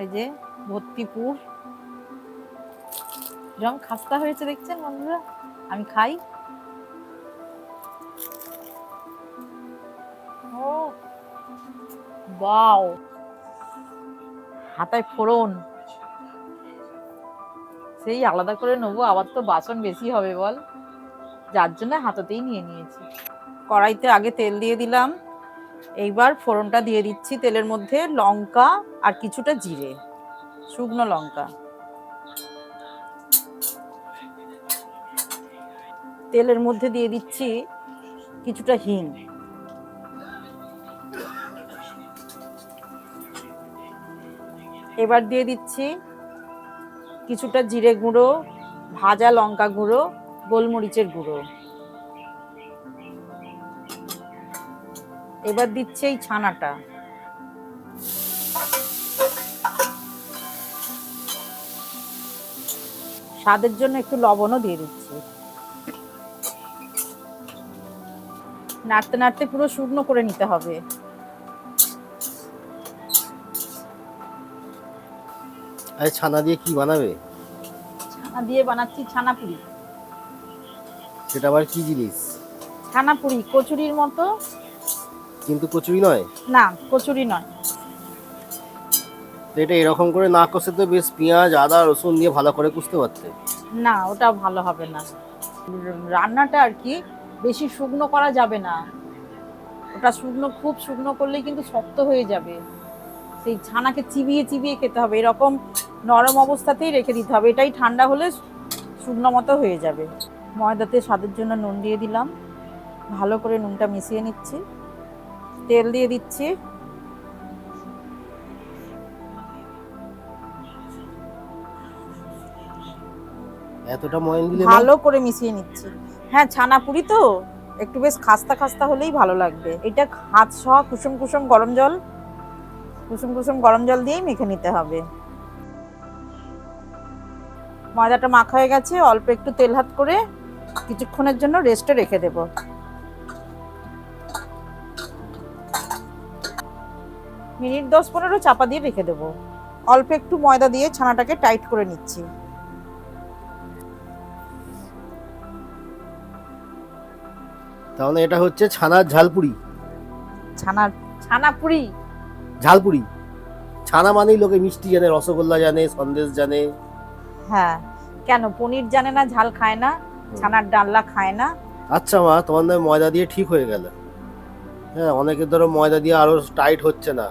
এই যে ভর্তি পুর, রং খাস্তা হয়েছে দেখছেন বন্ধুরা। আমি খাই। ও ওয়াও, হাতায় ফোড়ন সেই আলাদা করে নেবো, আবার তো বাসন বেশি হবে বল, যার জন্য হাতাতেই নিয়ে নিয়েছি। কড়াইতে আগে তেল দিয়ে দিলাম, এইবার ফোড়নটা দিয়ে দিচ্ছি তেলের মধ্যে। লঙ্কা আর কিছুটা জিরে, শুকনো লঙ্কা। তেলের মধ্যে দিয়ে দিচ্ছি কিছুটা হিং, এবার দিয়ে দিচ্ছি কিছুটা জিরে গুঁড়ো, ভাজা লঙ্কা গুঁড়ো, গোলমরিচের গুঁড়ো। এবার দিচ্ছি এই ছানাটা, স্বাদের জন্য একটু লবণও দিয়ে দিচ্ছি। নাড়তে নাড়তে পুরো শুকনো করে নিতে হবে। আরে ছানা দিয়ে কি বানাবে? ছানা দিয়ে বানাচ্ছি ছানাপুরি। সেটা আবার কি জিনিস? ছানাপুরি কচুরির মতো। কিন্তু কচুরি নয়। না, কচুরি নয়। তো এটা এরকম করে না কষে তো বেশ পেঁয়াজ আদা রসুন দিয়ে ভালো করে কষতে পারতে। না, ওটা ভালো হবে না। রান্নাটা আর কি বেশি শুকনো করা যাবে না, ওটা শুকনো, খুব শুকনো করলেই কিন্তু শক্ত হয়ে যাবে। সেই ছানাকে চিবিয়ে চিবিয়ে খেতে হবে, এরকম নরম অবস্থাতেই রেখে দিতে হবে। এটাই ঠান্ডা হলে শুকনো মতো হয়ে যাবে। ময়দাতে স্বাদের জন্য নুন দিয়ে দিলাম, ভালো করে নুনটা মিশিয়ে নিচ্ছি। তেল দিয়ে দিচ্ছি, এতটা ময়ান দিলে ভালো করে মিশিয়ে নিচ্ছি। হ্যাঁ, ছানাপুরি তো একটু বেশ খাস্তা খাস্তা হলেই ভালো লাগবে। এটা হাত সহ কুসুম কুসুম গরম জল, কুসুম কুসুম গরম জল দিয়েই মেখে নিতে হবে। ময়দাটা মাখা হয়ে গেছে, অল্প একটু তেল হাত করে কিছুক্ষণের জন্য রেস্টে রেখে দেব। মিনিট 10-15 চাপা দিয়ে রেখে দেব। অল্প একটু ময়দা দিয়ে ছানাটাকে টাইট করে নিচ্ছি। তাহলে এটা হচ্ছে ছানার ঝালপুরি। ছানাপুরি। ঝালপুরি ছানা মানেই লোকে মিষ্টি জানে, রসগোল্লা জানে, সন্দেশ জানে। হ্যাঁ, কেন পনির জানে না, ঝাল খায় না, ছানার ডালনা খায় না? আচ্ছা মা, তোমার নয় ময়দা দিয়ে ঠিক হয়ে গেল। হ্যাঁ, অনেকের ধরো ময়দা দিয়ে আরো টাইট হচ্ছে না,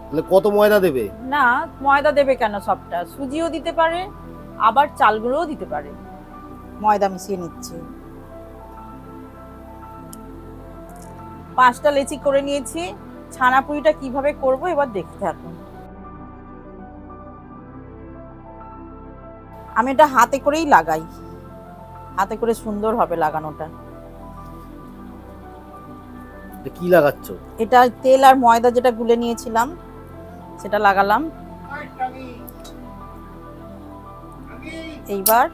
তাহলে কত ময়দা দেবে? না, ময়দা দেবে কেন, সবটা সুজিও দিতে পারে, আবার চাল গুঁড়োও দিতে পারে। ময়দা মিশিয়ে নিচ্ছি। 5টা লেচি করে নিয়েছি। ছানাপুরিটা কিভাবে করব এবার দেখতে থাকুন। আমি এটা হাতে করেই লাগাই, হাতে করে সুন্দর হবে লাগানোটা। কি লাগাচ্ছ? এটা তেল আর ময়দা যেটা গুলে নিয়েছিলাম সেটা লাগালাম। এইবার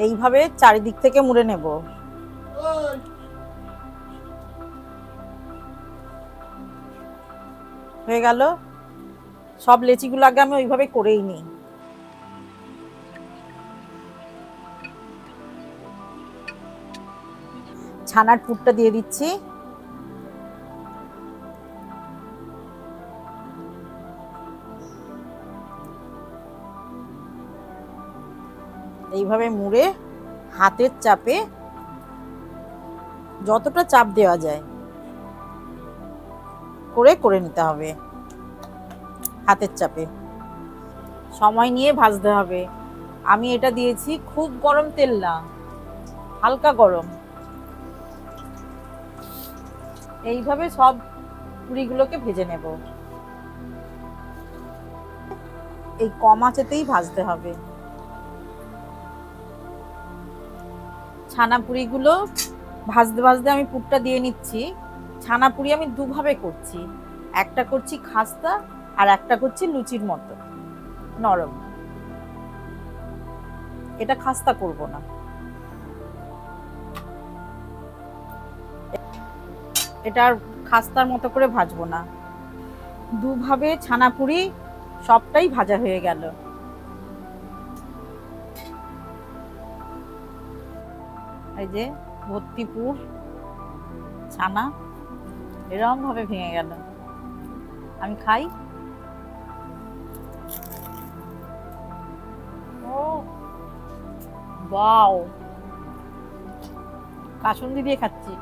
এইভাবে চারিদিক থেকে মুড়ে নেব। হয়ে গেল। সব লেচিগুলো আগে আমি ওইভাবে করেই নিই। ছানার পুরটা দিয়ে দিচ্ছি। এইভাবে মুড়ে হাতের চাপে, যতটা চাপ দেওয়া যায় করে করে নিতে হবে। হাতের চাপে সময় নিয়ে ভাজতে হবে। আমি এটা দিয়েছি খুব গরম তেল না, হালকা গরম। এইভাবে সব পুরিগুলোকে ভেজে নেব। এই কম আঁচেতেই ভাজতে হবে। ছানাপুরিগুলো ভাজতে ভাজতে আমি পুরটা দিয়ে নিচ্ছি। ছানাপুরি আমি দুভাবে করছি, একটা করছি খাস্তা আর একটা করছি লুচির মতো নরম। এটা খাস্তা করব না, এটা আর খাস্তার মতো করে ভাজবো না। দুভাবে ছানাপুরি সবটাই ভাজা হয়ে গেল। এই যে ভর্তিপুর ছানা এরকম ভাবে ভেঙে গেল। আমি খাই। ও ওয়াও, কাসুন্দি দিয়ে খাচ্ছি।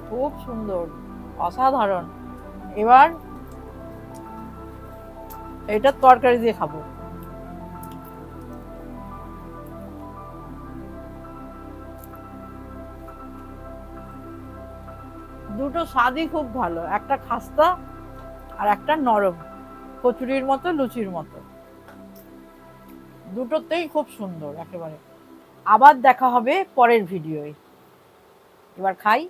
খুব সুন্দর, অসাধারণ। এবার এটা তরকারি দিয়ে খাবো। দুটো স্বাদই খুব ভালো, একটা খাস্তা আর একটা নরম, কচুরির মতো লুচির মতো, দুটোতেই খুব সুন্দর একেবারে। আবার দেখা হবে পরের ভিডিওয়। এবার খাই।